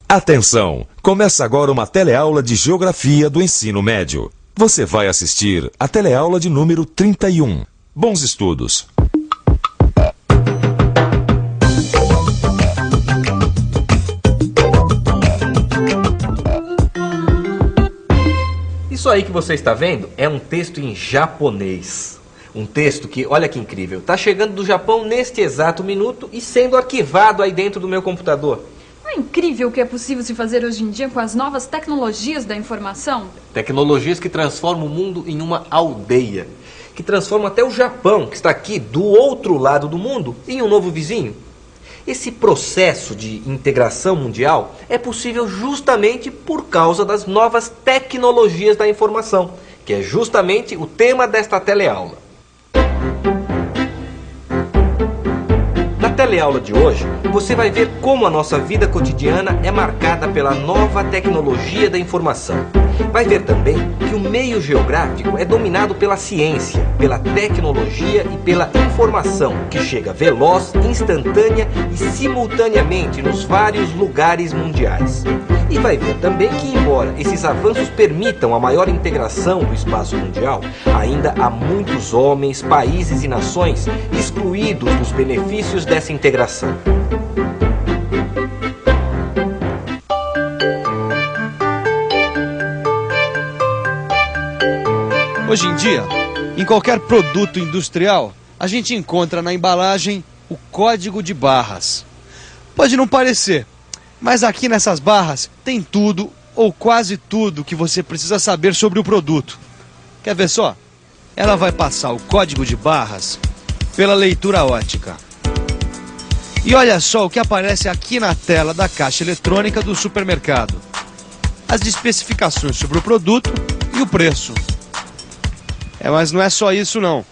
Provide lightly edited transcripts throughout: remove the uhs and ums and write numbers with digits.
Atenção! Começa agora uma teleaula de Geografia do Ensino Médio. Você vai assistir a teleaula de número 31. Bons estudos! Isso aí que você está vendo é um texto em japonês. Um texto que, olha que incrível, está chegando do Japão neste exato minuto e sendo arquivado aí dentro do meu computador. Não é incrível o que é possível se fazer hoje em dia com as novas tecnologias da informação? Tecnologias que transformam o mundo em uma aldeia. Que transformam até o Japão, que está aqui do outro lado do mundo, em um novo vizinho. Esse processo de integração mundial é possível justamente por causa das novas tecnologias da informação, que é justamente o tema desta teleaula. Na teleaula de hoje, você vai ver como a nossa vida cotidiana é marcada pela nova tecnologia da informação. Vai ver também que o meio geográfico é dominado pela ciência, pela tecnologia e pela informação, que chega veloz, instantânea e simultaneamente nos vários lugares mundiais. E vai ver também que, embora esses avanços permitam a maior integração do espaço mundial, ainda há muitos homens, países e nações excluídos dos benefícios dessa integração. Hoje em dia, em qualquer produto industrial, a gente encontra na embalagem o código de barras. Pode não parecer, mas aqui nessas barras tem tudo ou quase tudo que você precisa saber sobre o produto. Quer ver só? Ela vai passar o código de barras pela leitura óptica. E olha só o que aparece aqui na tela da caixa eletrônica do supermercado. As especificações sobre o produto e o preço. Mas não é só isso não.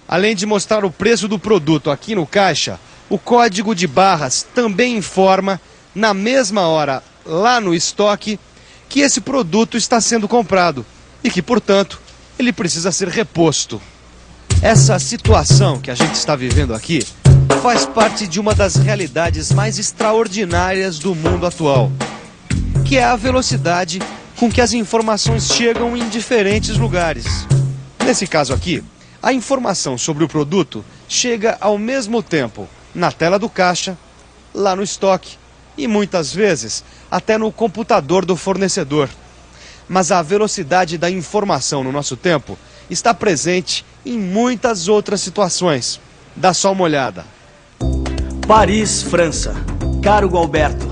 Além de mostrar o preço do produto aqui no caixa, o código de barras também informa, na mesma hora, lá no estoque, que esse produto está sendo comprado e que, portanto, ele precisa ser reposto. Essa situação que a gente está vivendo aqui faz parte de uma das realidades mais extraordinárias do mundo atual, que é a velocidade com que as informações chegam em diferentes lugares. Nesse caso aqui, a informação sobre o produto chega ao mesmo tempo na tela do caixa, lá no estoque e muitas vezes até no computador do fornecedor. Mas a velocidade da informação no nosso tempo está presente em muitas outras situações. Dá só uma olhada. Paris, França. Caro Gualberto,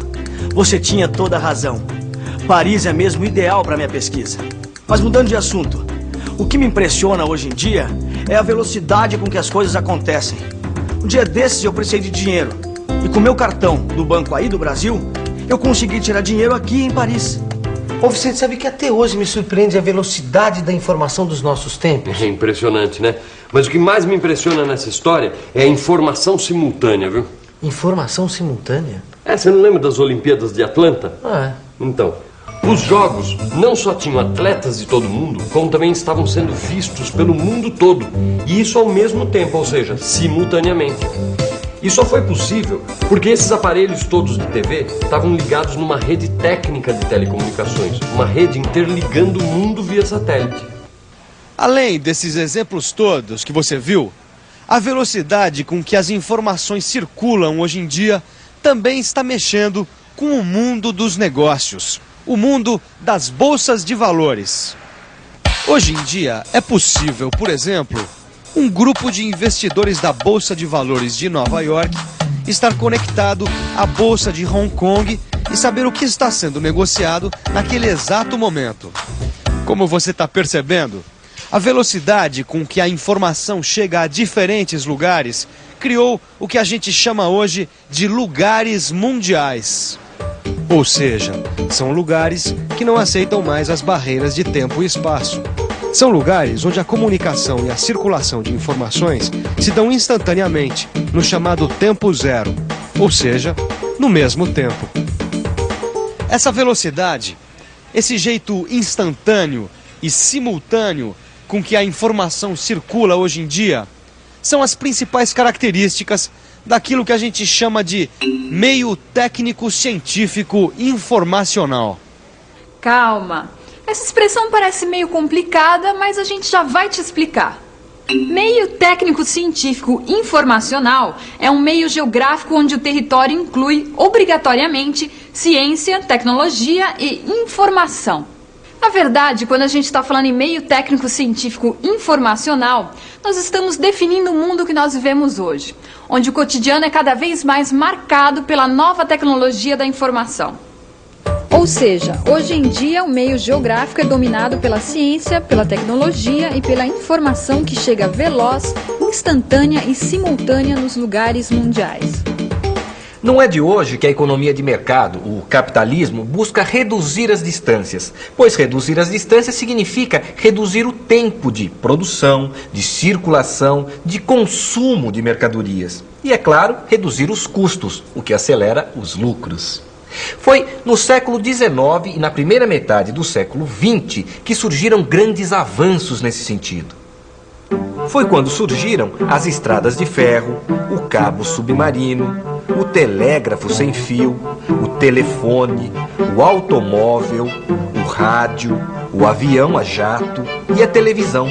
você tinha toda a razão. Paris é mesmo ideal para minha pesquisa. Mas mudando de assunto, o que me impressiona hoje em dia é a velocidade com que as coisas acontecem. Um dia desses eu precisei de dinheiro. E com meu cartão do banco aí do Brasil, eu consegui tirar dinheiro aqui em Paris. Ô Vicente, sabe que até hoje me surpreende a velocidade da informação dos nossos tempos? É impressionante, né? Mas o que mais me impressiona nessa história é a informação simultânea, viu? Informação simultânea? Você não lembra das Olimpíadas de Atlanta? É. Então, os jogos não só tinham atletas de todo mundo, como também estavam sendo vistos pelo mundo todo. E isso ao mesmo tempo, ou seja, simultaneamente. E só foi possível porque esses aparelhos todos de TV estavam ligados numa rede técnica de telecomunicações, uma rede interligando o mundo via satélite. Além desses exemplos todos que você viu, a velocidade com que as informações circulam hoje em dia também está mexendo com o mundo dos negócios, o mundo das bolsas de valores. Hoje em dia é possível, por exemplo, um grupo de investidores da Bolsa de Valores de Nova York estar conectado à Bolsa de Hong Kong e saber o que está sendo negociado naquele exato momento. Como você está percebendo, a velocidade com que a informação chega a diferentes lugares criou o que a gente chama hoje de lugares mundiais. Ou seja, são lugares que não aceitam mais as barreiras de tempo e espaço. São lugares onde a comunicação e a circulação de informações se dão instantaneamente, no chamado tempo zero, ou seja, no mesmo tempo. Essa velocidade, esse jeito instantâneo e simultâneo com que a informação circula hoje em dia, são as principais características daquilo que a gente chama de meio técnico científico informacional. Calma. Essa expressão parece meio complicada, mas a gente já vai te explicar. Meio técnico científico informacional é um meio geográfico onde o território inclui, obrigatoriamente, ciência, tecnologia e informação. Na verdade, quando a gente está falando em meio técnico científico informacional, nós estamos definindo o mundo que nós vivemos hoje, onde o cotidiano é cada vez mais marcado pela nova tecnologia da informação. Ou seja, hoje em dia o meio geográfico é dominado pela ciência, pela tecnologia e pela informação que chega veloz, instantânea e simultânea nos lugares mundiais. Não é de hoje que a economia de mercado, o capitalismo, busca reduzir as distâncias, pois reduzir as distâncias significa reduzir o tempo de produção, de circulação, de consumo de mercadorias. E, é claro, reduzir os custos, o que acelera os lucros. Foi no século XIX e na primeira metade do século XX que surgiram grandes avanços nesse sentido. Foi quando surgiram as estradas de ferro, o cabo submarino, o telégrafo sem fio, o telefone, o automóvel, o rádio, o avião a jato e a televisão.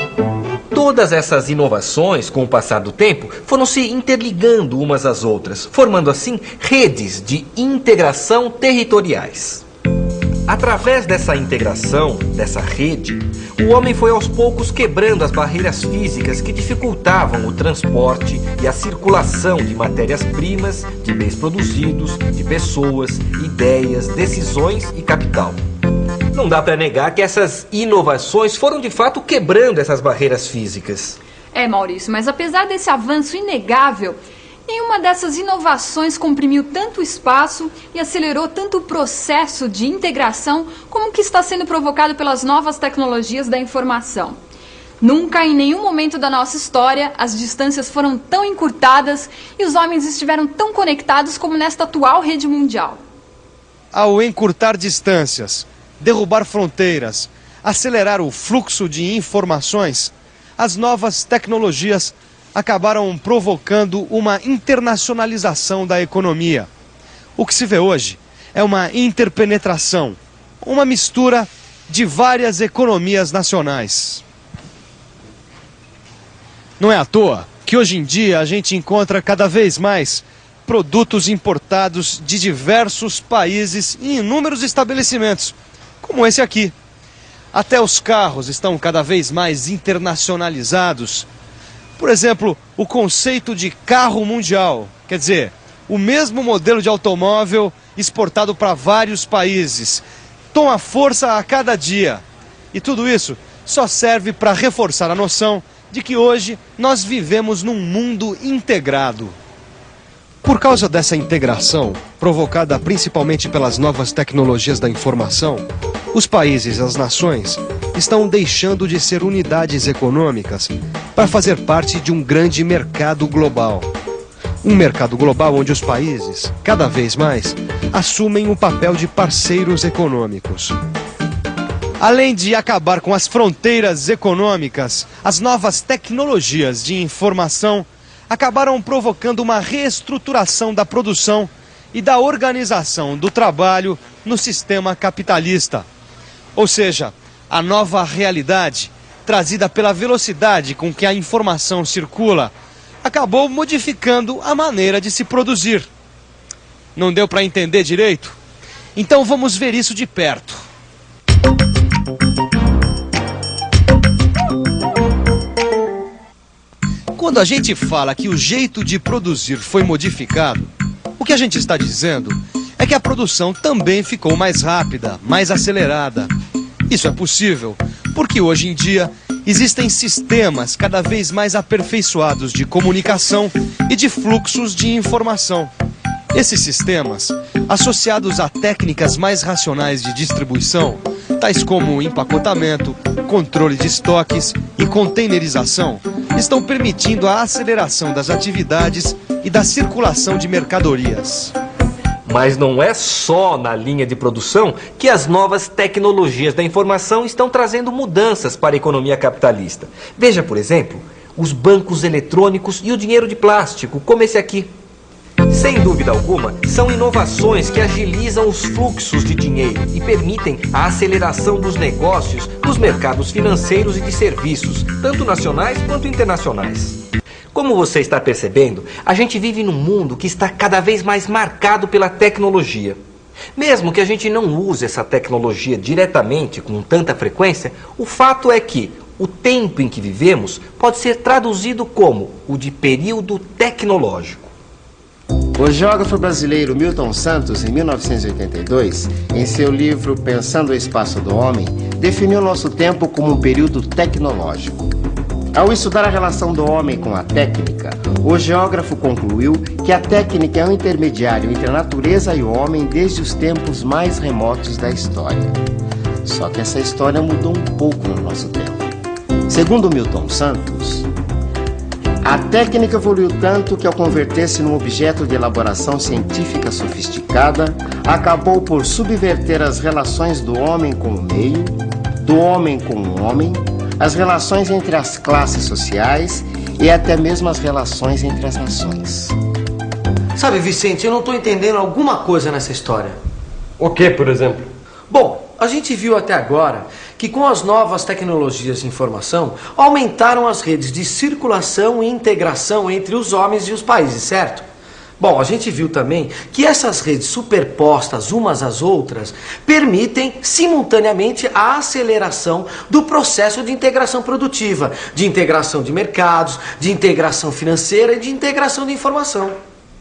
Todas essas inovações, com o passar do tempo, foram se interligando umas às outras, formando assim redes de integração territoriais. Através dessa integração, dessa rede, o homem foi aos poucos quebrando as barreiras físicas que dificultavam o transporte e a circulação de matérias-primas, de bens produzidos, de pessoas, ideias, decisões e capital. Não dá para negar que essas inovações foram de fato quebrando essas barreiras físicas. É, Maurício, mas apesar desse avanço inegável, nenhuma dessas inovações comprimiu tanto espaço e acelerou tanto o processo de integração como o que está sendo provocado pelas novas tecnologias da informação. Nunca, em nenhum momento da nossa história, as distâncias foram tão encurtadas e os homens estiveram tão conectados como nesta atual rede mundial. Ao encurtar distâncias, derrubar fronteiras, acelerar o fluxo de informações, as novas tecnologias acabaram provocando uma internacionalização da economia. O que se vê hoje é uma interpenetração, uma mistura de várias economias nacionais. Não é à toa que hoje em dia a gente encontra cada vez mais produtos importados de diversos países em inúmeros estabelecimentos, como esse aqui. Até os carros estão cada vez mais internacionalizados. Por exemplo, o conceito de carro mundial, quer dizer, o mesmo modelo de automóvel exportado para vários países, toma força a cada dia. E tudo isso só serve para reforçar a noção de que hoje nós vivemos num mundo integrado. Por causa dessa integração, provocada principalmente pelas novas tecnologias da informação, os países e as nações estão deixando de ser unidades econômicas para fazer parte de um grande mercado global. Um mercado global onde os países, cada vez mais, assumem o papel de parceiros econômicos. Além de acabar com as fronteiras econômicas, as novas tecnologias de informação acabaram provocando uma reestruturação da produção e da organização do trabalho no sistema capitalista. Ou seja, a nova realidade, trazida pela velocidade com que a informação circula, acabou modificando a maneira de se produzir. Não deu para entender direito? Então vamos ver isso de perto. Quando a gente fala que o jeito de produzir foi modificado, o que a gente está dizendo é que a produção também ficou mais rápida, mais acelerada. Isso é possível porque hoje em dia existem sistemas cada vez mais aperfeiçoados de comunicação e de fluxos de informação. Esses sistemas, associados a técnicas mais racionais de distribuição, tais como empacotamento, controle de estoques e containerização, estão permitindo a aceleração das atividades e da circulação de mercadorias. Mas não é só na linha de produção que as novas tecnologias da informação estão trazendo mudanças para a economia capitalista. Veja, por exemplo, os bancos eletrônicos e o dinheiro de plástico, como esse aqui. Sem dúvida alguma, são inovações que agilizam os fluxos de dinheiro e permitem a aceleração dos negócios nos mercados financeiros e de serviços, tanto nacionais quanto internacionais. Como você está percebendo, a gente vive num mundo que está cada vez mais marcado pela tecnologia. Mesmo que a gente não use essa tecnologia diretamente com tanta frequência, o fato é que o tempo em que vivemos pode ser traduzido como o de período tecnológico. O geógrafo brasileiro Milton Santos, em 1982, em seu livro Pensando o Espaço do Homem, definiu nosso tempo como um período tecnológico. Ao estudar a relação do homem com a técnica, o geógrafo concluiu que a técnica é um intermediário entre a natureza e o homem desde os tempos mais remotos da história. Só que essa história mudou um pouco no nosso tempo. Segundo Milton Santos, a técnica evoluiu tanto que, ao converter-se num objeto de elaboração científica sofisticada, acabou por subverter as relações do homem com o meio, do homem com o homem, as relações entre as classes sociais e até mesmo as relações entre as nações. Sabe, Vicente, eu não estou entendendo alguma coisa nessa história. O que, por exemplo? Bom, a gente viu até agora que com as novas tecnologias de informação, aumentaram as redes de circulação e integração entre os homens e os países, certo? Bom, a gente viu também que essas redes superpostas umas às outras permitem simultaneamente a aceleração do processo de integração produtiva, de integração de mercados, de integração financeira e de integração de informação.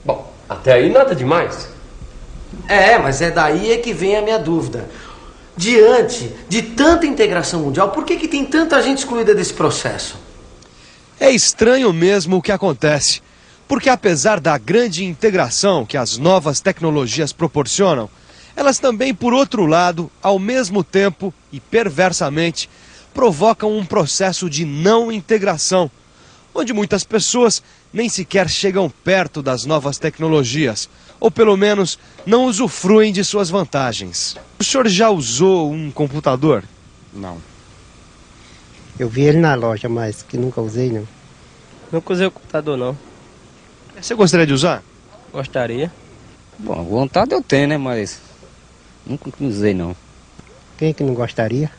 Bom, até aí nada demais. Mas é daí que vem a minha dúvida. Diante de tanta integração mundial, por que tem tanta gente excluída desse processo? É estranho mesmo o que acontece. Porque apesar da grande integração que as novas tecnologias proporcionam, elas também, por outro lado, ao mesmo tempo e perversamente, provocam um processo de não integração, onde muitas pessoas nem sequer chegam perto das novas tecnologias, ou pelo menos não usufruem de suas vantagens. O senhor já usou um computador? Não. Eu vi ele na loja, mas que nunca usei, não. Nunca usei o computador, não. Você gostaria de usar? Gostaria. Bom, vontade eu tenho, né? Mas nunca usei, não. Quem é que não gostaria?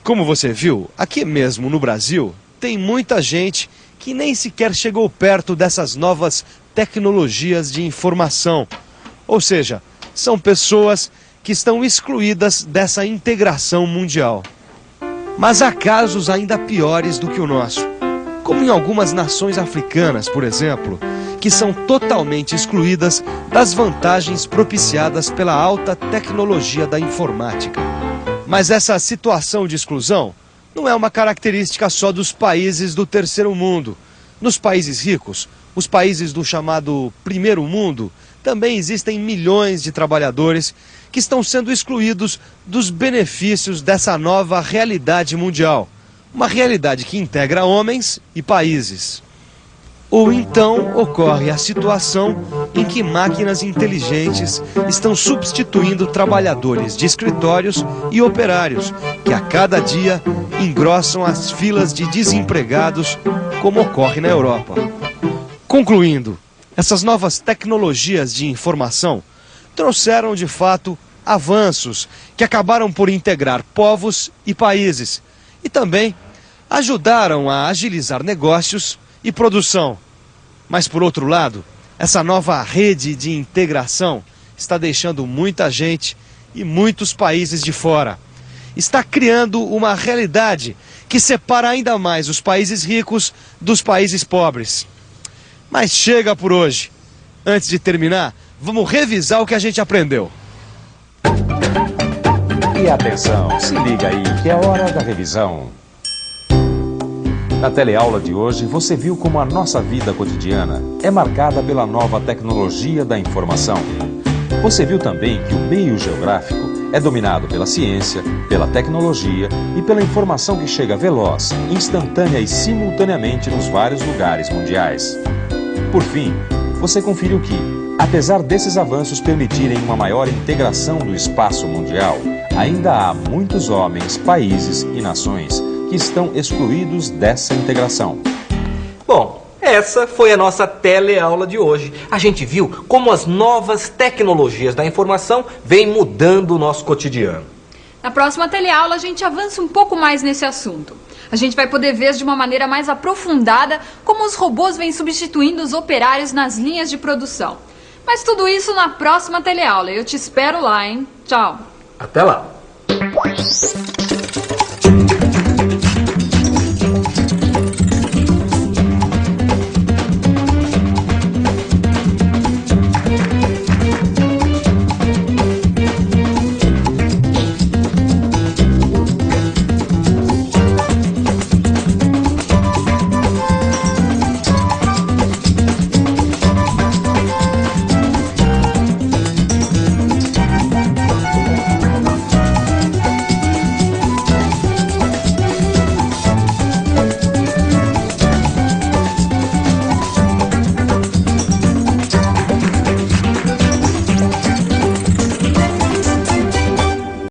Como você viu, aqui mesmo no Brasil, tem muita gente que nem sequer chegou perto dessas novas tecnologias de informação. Ou seja, são pessoas que estão excluídas dessa integração mundial. Mas há casos ainda piores do que o nosso, como em algumas nações africanas, por exemplo, que são totalmente excluídas das vantagens propiciadas pela alta tecnologia da informática. Mas essa situação de exclusão não é uma característica só dos países do terceiro mundo. Nos países ricos, os países do chamado primeiro mundo, também existem milhões de trabalhadores que estão sendo excluídos dos benefícios dessa nova realidade mundial. Uma realidade que integra homens e países. Ou então ocorre a situação em que máquinas inteligentes estão substituindo trabalhadores de escritórios e operários, que a cada dia engrossam as filas de desempregados, como ocorre na Europa. Concluindo, essas novas tecnologias de informação trouxeram de fato avanços que acabaram por integrar povos e países e também ajudaram a agilizar negócios e produção. Mas, por outro lado, essa nova rede de integração está deixando muita gente e muitos países de fora. Está criando uma realidade que separa ainda mais os países ricos dos países pobres. Mas chega por hoje. Antes de terminar, vamos revisar o que a gente aprendeu. E atenção, se liga aí que é hora da revisão. Na teleaula de hoje, você viu como a nossa vida cotidiana é marcada pela nova tecnologia da informação. Você viu também que o meio geográfico é dominado pela ciência, pela tecnologia e pela informação que chega veloz, instantânea e simultaneamente nos vários lugares mundiais. Por fim, você conferiu que, apesar desses avanços permitirem uma maior integração do espaço mundial, ainda há muitos homens, países e nações que estão excluídos dessa integração. Bom, essa foi a nossa teleaula de hoje. A gente viu como as novas tecnologias da informação vêm mudando o nosso cotidiano. Na próxima teleaula a gente avança um pouco mais nesse assunto. A gente vai poder ver de uma maneira mais aprofundada como os robôs vêm substituindo os operários nas linhas de produção. Mas tudo isso na próxima teleaula. Eu te espero lá, hein? Tchau. Até lá.